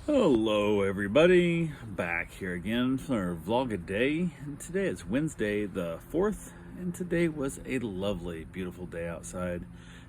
Hello everybody, back here again for our vlog a day. And today is Wednesday the 4th, and today was a lovely, beautiful day outside.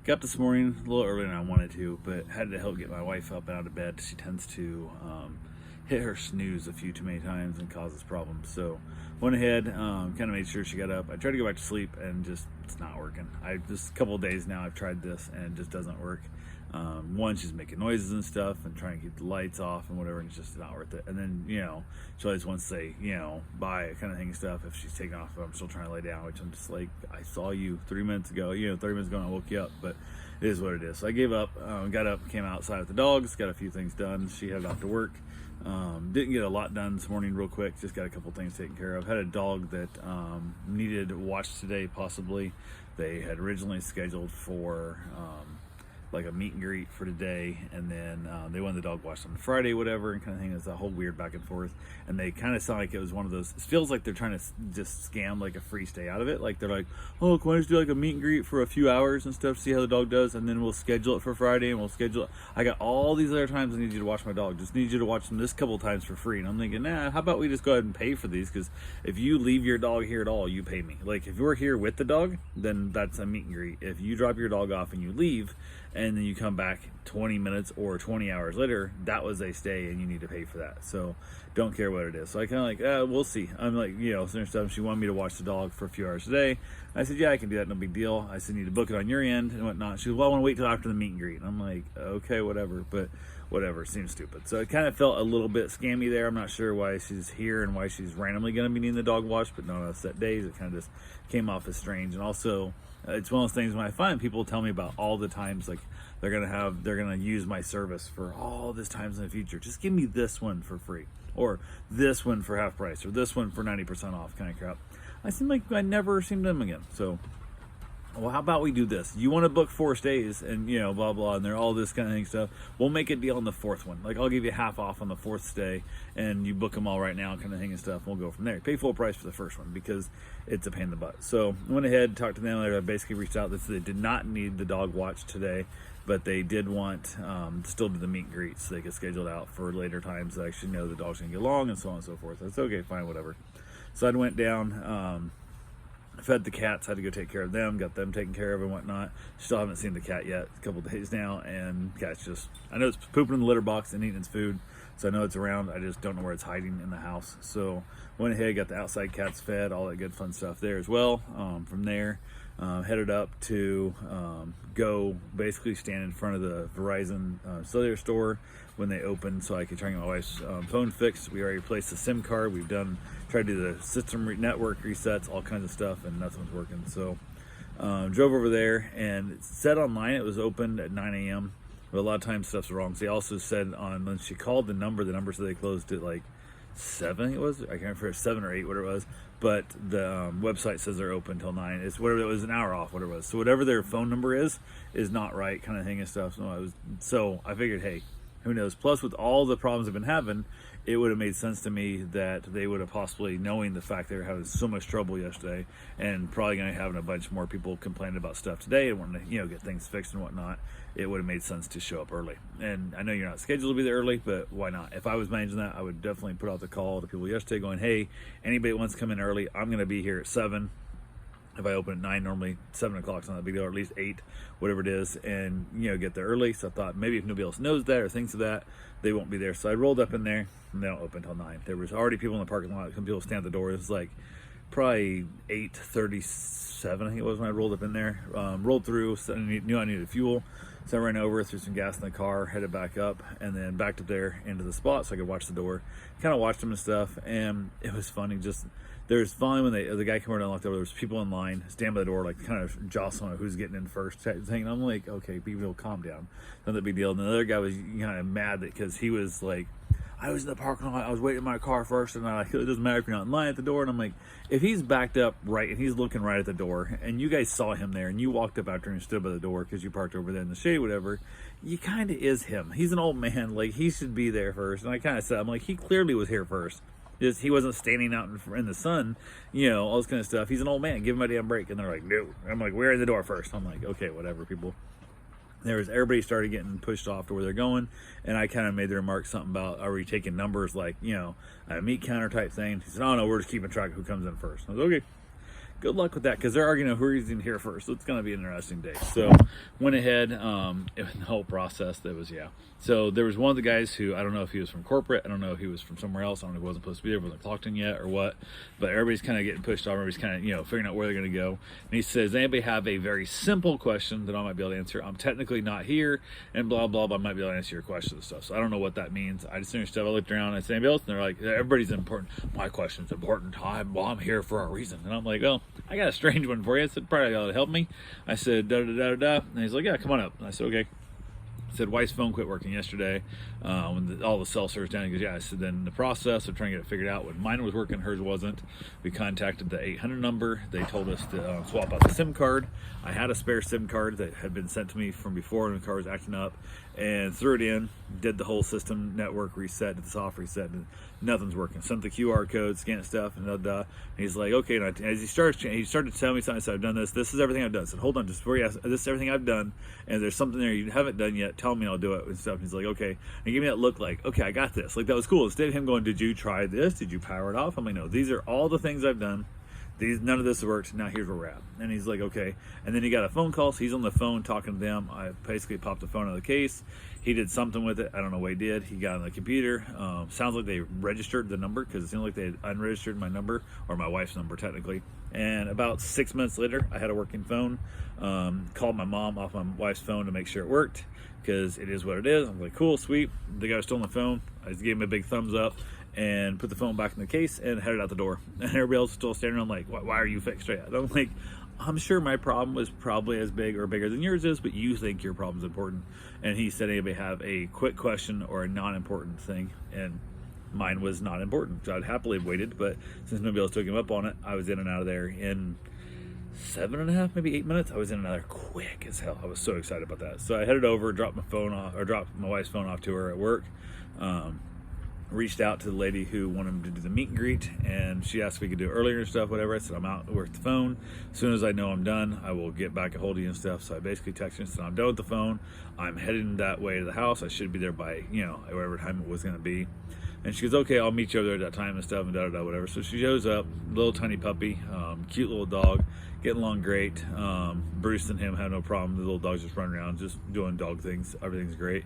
Got up this morning a little earlier than I wanted to, but had to help get my wife up and out of bed. She tends to hit her snooze a few too many times and causes problems. So went ahead, kind of made sure she got up. I tried to go back to sleep and just, it's not working. Just a couple of days now I've tried this and it just doesn't work. One, she's making noises and stuff and trying to keep the lights off and whatever, and it's just not worth it. And then, she always wants to say, bye kind of thing stuff if she's taking off, but I'm still trying to lay down, which I'm just like, I saw you 3 minutes ago, 30 minutes ago and I woke you up, but it is what it is. So I gave up, got up, came outside with the dogs, got a few things done. She headed off to work. Didn't get a lot done this morning real quick, just got a couple things taken care of. Had a dog that needed watch today, possibly. They had originally scheduled for like a meet and greet for today, and then they wanted the dog washed on Friday, whatever, and kind of thing. It's a whole weird back and forth, and they kind of sound like it was one of those, it feels like they're trying to just scam like a free stay out of it. Like they're like, oh, can I just do like a meet and greet for a few hours and stuff, see how the dog does, and then we'll schedule it for Friday, and we'll schedule it. I got all these other times I need you to watch my dog, just need you to watch them this couple times for free. And I'm thinking, nah, how about we just go ahead and pay for these, because if you leave your dog here at all, you pay me. Like if you're here with the dog, then that's a meet and greet. If you drop your dog off and you leave and then you come back 20 minutes or 20 hours later, that was a stay and you need to pay for that. So don't care what it is. So I kind of like, we'll see. I'm like, certain stuff. She wanted me to watch the dog for a few hours today. I said, yeah, I can do that, no big deal. I said, need to book it on your end and whatnot. She said, well, I want to wait till after the meet and greet. And I'm like, okay, whatever, but whatever, seems stupid. So it kind of felt a little bit scammy there. I'm not sure why she's here and why she's randomly going to be needing the dog washed, but no set days. It kind of just came off as strange. And also, it's one of those things when I find people tell me about all the times, like they're gonna use my service for all this times in the future. Just give me this one for free, or this one for half price, or this one for 90% off, kind of crap. I seem like I never seen them again. So, well, how about we do this? You want to book 4 stays and blah blah, and they're all this kind of thing stuff. We'll make a deal on the 4th one. Like I'll give you half off on the 4th stay, and you book them all right now, kind of thing and stuff. We'll go from there. Pay full price for the first one because it's a pain in the butt. So I went ahead, talked to them. I basically reached out that they did not need the dog watch today, but they did want still do the meet and greet so they could schedule it out for later times. That actually know the dog's gonna get along and so on and so forth. That's okay, fine, whatever. So I went down. Fed the cats, had to go take care of them, got them taken care of and whatnot. Still haven't seen the cat yet, a couple days now, and cat's just, I know it's pooping in the litter box and eating its food, so I know it's around. I just don't know where it's hiding in the house. So went ahead, got the outside cats fed, all that good fun stuff there as well. From there, headed up to go basically stand in front of the Verizon cellular store when they open, so I could try and get my wife's phone fixed. We already replaced the SIM card. We've tried to do the system network resets, all kinds of stuff, and nothing's working. So drove over there, and it said online it was open at 9 a.m. But a lot of times stuff's wrong. So they also said when she called the number said they closed at like 7, it was, I can't remember, 7 or 8, whatever it was, but the website says they're open till 9. It's whatever, it was an hour off, whatever it was. So whatever their phone number is not right, kind of thing and stuff. So I figured, hey, who knows? Plus, with all the problems I've been having, it would have made sense to me that they would have possibly, knowing the fact they were having so much trouble yesterday and probably going to have a bunch more people complaining about stuff today and wanting to, get things fixed and whatnot, it would have made sense to show up early. And I know you're not scheduled to be there early, but why not? If I was managing that, I would definitely put out the call to people yesterday going, hey, anybody wants to come in early, I'm going to be here at 7. If I open at 9, normally 7 o'clock's not a big deal, or at least 8, whatever it is, and get there early. So I thought maybe if nobody else knows that or thinks of that, they won't be there. So I rolled up in there, and they don't open until 9. There was already people in the parking lot. Some people stand at the door. It was like probably 8:37, I think it was, when I rolled up in there. Rolled through, so I knew I needed fuel. So I ran over, threw some gas in the car, headed back up, and then backed up there into the spot so I could watch the door. Kind of watched them and stuff, and it was funny. Just there's finally when the guy came over and unlocked the door, there was people in line, stand by the door, like kind of jostling who's getting in first type thing. And I'm like, okay, people, calm down. Not that big deal. And the other guy was kind of mad because he was like, I was in the parking lot, I was waiting in my car first, and I'm like, it doesn't matter if you're not in line at the door. And I'm like, if he's backed up right and he's looking right at the door, and you guys saw him there, and you walked up after him and stood by the door because you parked over there in the shade, whatever, you kind of is him. He's an old man, like he should be there first. And I kind of said, I'm like, he clearly was here first. Just he wasn't standing out in the sun, all this kind of stuff. He's an old man. Give him a damn break. And they're like, no. I'm like, we're in the door first. I'm like, okay, whatever, people. Everybody started getting pushed off to where they're going, and I kind of made the remark something about, are we taking numbers, like, a meat counter type thing? He said, oh no, we're just keeping track of who comes in first. I was okay. Good luck with that, because they're arguing who's in here first. So it's going to be an interesting day. So went ahead, the whole process, that was, So there was one of the guys who, I don't know if he was from corporate, I don't know if he was from somewhere else, I don't know if he wasn't supposed to be there, wasn't clocked in yet or what, but everybody's kind of getting pushed off, everybody's kind of, figuring out where they're going to go. And he says, does anybody have a very simple question that I might be able to answer? I'm technically not here, and blah, blah, blah, I might be able to answer your questions and stuff. So I don't know what that means. I just understood. I looked around, I said, anybody else? And they're like, everybody's important. My question's important. I'm here for a reason. And I'm like, well, I got a strange one for you. I said, probably ought to help me. I said, da-da-da-da-da. And he's like, yeah, come on up. And I said, okay. I said, wife's phone quit working yesterday when all the cell service down. He goes, yeah. I said, then in the process of trying to get it figured out, when mine was working, hers wasn't. We contacted the 800 number. They told us to swap out the SIM card. I had a spare SIM card that had been sent to me from before when the car was acting up, and threw it in, did the whole system network reset, did the soft reset, and nothing's working. Sent the QR code, scanned stuff, and and he's like, okay. And as he started to tell me something. I said, I've done this. This is everything I've done. I said, hold on, just before you ask, this is everything I've done, and there's something there you haven't done yet. Tell me, I'll do it and stuff. And he's like, okay. And he gave me that look like, okay, I got this. Like, that was cool. Instead of him going, did you try this? Did you power it off? I'm like, no, these are all the things I've done. None of this worked. Now here's where we're at. And he's like, okay. And then he got a phone call. So he's on the phone talking to them. I basically popped the phone out of the case. He did something with it. I don't know what he did. He got on the computer. Sounds like they registered the number, because it seemed like they had unregistered my number, or my wife's number technically. And about 6 minutes later, I had a working phone. Called my mom off my wife's phone to make sure it worked, because it is what it is. I'm like, cool, sweet. The guy was still on the phone. I just gave him a big thumbs up and put the phone back in the case and headed out the door. And everybody else was still standing around like, why are you fixed yet? I'm like, I'm sure my problem was probably as big or bigger than yours is, but you think your problem's important. And he said, anybody have a quick question or a non-important thing? And mine was not important. So I'd happily have waited, but since nobody else took him up on it, I was in and out of there in 7.5, maybe 8 minutes. I was in and out of there quick as hell. I was so excited about that. So I headed over, dropped my wife's phone off to her at work. Reached out to the lady who wanted to do the meet and greet, and she asked if we could do it earlier and stuff, whatever. I said, I'm out with the phone. As soon as I know I'm done, I will get back a hold of you and stuff. So I basically texted her and said, I'm done with the phone. I'm heading that way to the house. I should be there by, whatever time it was going to be. And she goes, okay, I'll meet you over there at that time and stuff, and whatever. So she shows up, little tiny puppy, cute little dog, getting along great. Bruce and him have no problem. The little dog's just running around, just doing dog things. Everything's great.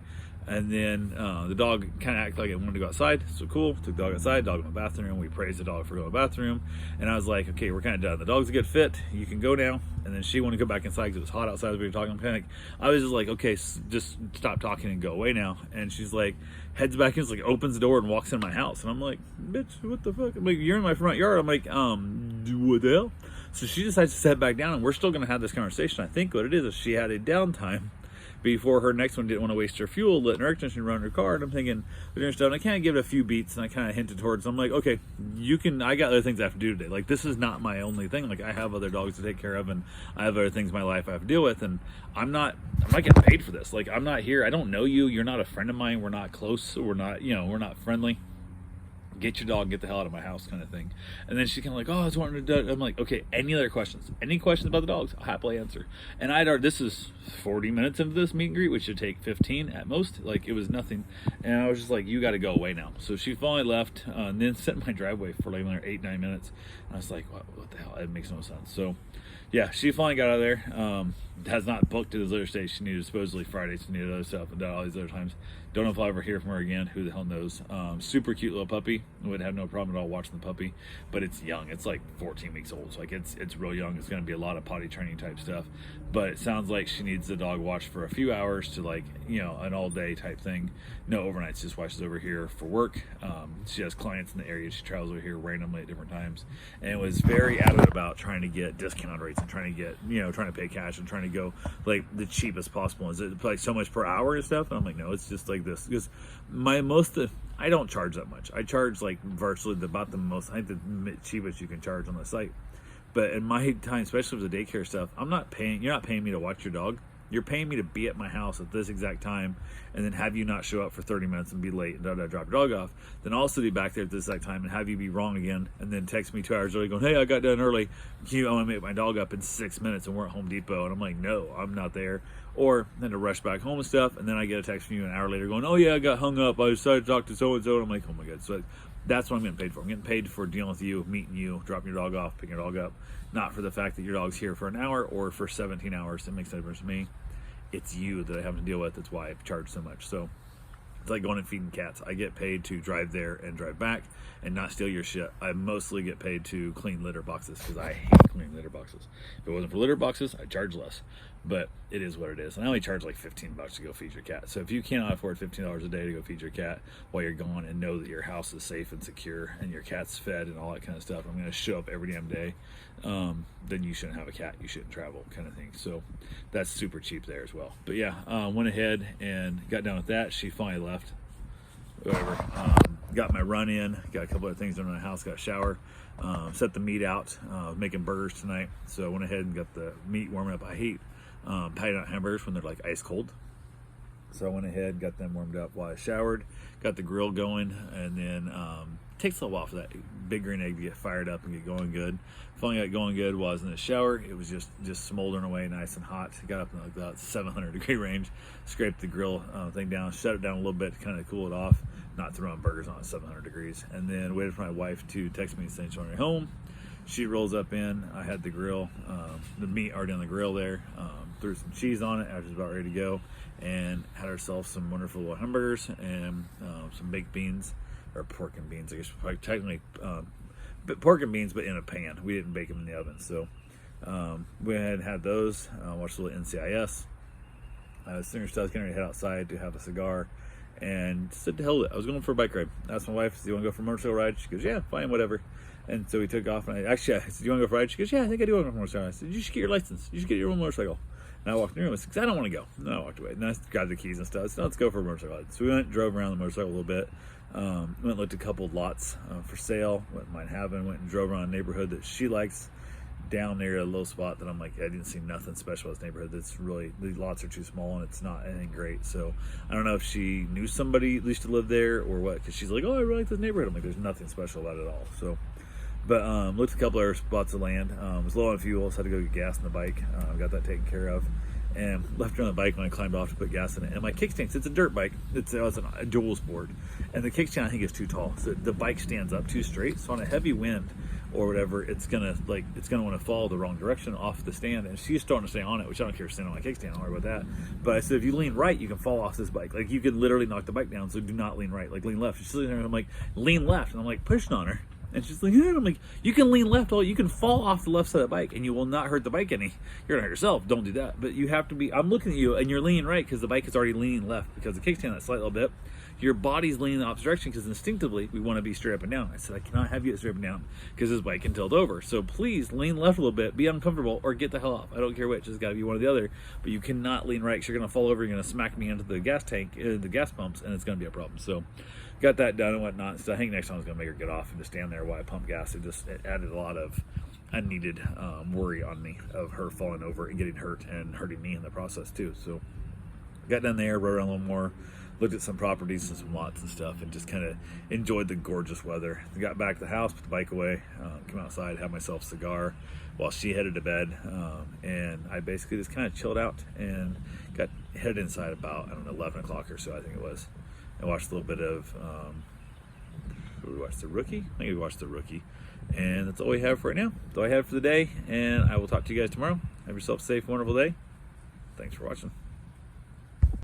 And then the dog kind of acted like it wanted to go outside. So cool. Took the dog outside. Dog in the bathroom. We praised the dog for going to the bathroom. And I was like, okay, we're kind of done. The dog's a good fit. You can go now. And then she wanted to go back inside because it was hot outside as we were talking. I was just like, okay, just stop talking and go away now. And she's like, heads back in, like opens the door and walks in my house. And I'm like, bitch, what the fuck? I'm like, you're in my front yard. I'm like, what the hell? So she decides to sit back down, and we're still going to have this conversation. I think what it is she had a downtime before her next one, didn't want to waste her fuel, letting her air conditioner run her car. And I'm thinking, and I kind of give it a few beats, and I kind of hinted towards, I'm like, okay, I got other things I have to do today. Like, this is not my only thing. Like, I have other dogs to take care of, and I have other things in my life I have to deal with, and I'm not getting paid for this. Like, I'm not here. I don't know you. You're not a friend of mine. We're not close. We're not friendly. Get your dog, get the hell out of my house, kind of thing. And then she kind of like, oh, I was wanting to do it. I'm like, okay, any other questions? Any questions about the dogs? I'll happily answer. And this is 40 minutes into this meet and greet, which should take 15 at most. Like, it was nothing. And I was just like, you got to go away now. So she finally left, and then sat in my driveway for like another 8-9 minutes. And I was like, what the hell? It makes no sense. So yeah, she finally got out of there. Has not booked to this other state. She needed supposedly Friday. She needed other stuff and done all these other times. Don't know if I'll ever hear from her again. Who the hell knows? Super cute little puppy. I would have no problem at all watching the puppy, but it's young. It's like 14 weeks old. So like it's real young. It's going to be a lot of potty training type stuff, but it sounds like she needs the dog watched for a few hours to like, an all day type thing. No overnights, just watches over here for work. She has clients in the area. She travels over here randomly at different times, and was very adamant about trying to get discount rates and trying to get, trying to pay cash and trying to go like the cheapest possible. Is it like so much per hour and stuff? And I'm like, no, it's just like this. Because I don't charge that much. I charge like virtually about the most, I think the cheapest you can charge on the site. But in my time, especially with the daycare stuff, you're not paying me to watch your dog. You're paying me to be at my house at this exact time, and then have you not show up for 30 minutes and be late and drop your dog off. Then also be back there at this exact time and have you be wrong again, and then text me 2 hours early going, hey, I got done early. I want to make my dog up in 6 minutes, and we're at Home Depot. And I'm like, no, I'm not there. or then to rush back home and stuff, and then I get a text from you an hour later going, oh yeah, I got hung up, I decided to talk to so-and-so, and I'm like, oh my god. So that's what I'm getting paid for. I'm getting paid for dealing with you, meeting you, dropping your dog off, picking your dog up, not for the fact that your dog's here for an hour or for 17 hours. It makes no difference to me. It's you that I have to deal with. That's why I charge so much. So it's like going and feeding cats. I get paid to drive there and drive back and not steal your shit. I mostly get paid to clean litter boxes because I hate cleaning litter boxes. If it wasn't for litter boxes, I'd charge less. But it is what it is. And I only charge like $15 to go feed your cat. So if you cannot afford $15 a day to go feed your cat while you're gone and know that your house is safe and secure and your cat's fed and all that kind of stuff, I'm going to show up every damn day, then you shouldn't have a cat. You shouldn't travel, kind of thing. So that's super cheap there as well. But yeah, went ahead and got done with that. She finally left. Whatever. Got my run in. Got a couple of things done in the house. Got a shower. Set the meat out. Making burgers tonight. So I went ahead and got the meat warming up. I hate patty out hamburgers when they're like ice cold. So I went ahead, got them warmed up while I showered, got the grill going, and then takes a little while for that big green egg to get fired up and get going good. Finally got going good while I was in the shower. It was just smoldering away nice and hot. Got up in like about 700 degree range, scraped the grill thing down, shut it down a little bit to kind of cool it off, not throwing burgers on at 700 degrees, and then waited for my wife to text me saying she's on her way home. She rolls up in. I had the grill, the meat already on the grill there. Threw some cheese on it. I was about ready to go, and had herself some wonderful little hamburgers and some baked beans, or pork and beans. I guess technically, but pork and beans, but in a pan. We didn't bake them in the oven, so we had those. Watched a little NCIS. Singer Stubbs getting ready to head outside to have a cigar, and said to hell with it. I was going for a bike ride. I asked my wife, "Do you want to go for a motorcycle ride?" She goes, "Yeah, fine, whatever." And so we took off, and I said, "Do you want to go for a ride?" She goes, "Yeah, I think I do want to go for a motorcycle." I said, "You should get your license. You should get your own motorcycle." And I walked in the room. I said, "I don't want to go." And I walked away. And I grabbed the keys and stuff. I said, "Let's go for a motorcycle ride." So we went, drove around the motorcycle a little bit. Went and looked at a couple of lots for sale, what might happen. Went and drove around a neighborhood that she likes down near a little spot that I'm like, I didn't see nothing special in this neighborhood. That's really, the lots are too small and it's not anything great. So I don't know if she knew somebody at least to live there or what, because she's like, "Oh, I really like this neighborhood." I'm like, there's nothing special about it at all. So, but looked at a couple other spots of land. Was low on fuel, so I had to go get gas in the bike. Got that taken care of. And left her on the bike when I climbed off to put gas in it. And my kickstand, it's a dirt bike. It's a dual sport. And the kickstand, I think, is too tall. So the bike stands up too straight. So on a heavy wind or whatever, it's gonna want to fall the wrong direction off the stand. And she's starting to stay on it, which I don't care, stand on my kickstand, don't worry about that. But I said, if you lean right, you can fall off this bike. Like, you can literally knock the bike down. So do not lean right. Like, lean left. She's sitting there and I'm like, lean left. And I'm like pushing on her. And she's like, yeah. I'm like, you can lean left, you can fall off the left side of the bike and you will not hurt the bike any. You're gonna hurt yourself, don't do that. But you have to be, I'm looking at you and you're leaning right because the bike is already leaning left, because the kickstand that slight little bit, your body's leaning the opposite direction because instinctively we want to be straight up and down. I said, I cannot have you straight up and down because this bike can tilt over. So please lean left a little bit, be uncomfortable, or get the hell off. I don't care which, it's gotta be one or the other. But you cannot lean right because you're gonna fall over, you're gonna smack me into the gas tank, the gas pumps, and it's gonna be a problem. So got that done and whatnot. So I think next time I was gonna make her get off and just stand there while I pump gas. It added a lot of unneeded worry on me of her falling over and getting hurt and hurting me in the process too. So got down there, rode around a little more, looked at some properties and some lots and stuff, and just kind of enjoyed the gorgeous weather. Got back to the house, put the bike away, came outside, had myself a cigar while she headed to bed, and I basically just kind of chilled out and got headed inside about, 11 o'clock or so, I think it was. I watched a little bit of, we watched The Rookie? I think we watched The Rookie. And that's all we have for right now. That's all I have for the day, and I will talk to you guys tomorrow. Have yourself a safe, wonderful day. Thanks for watching.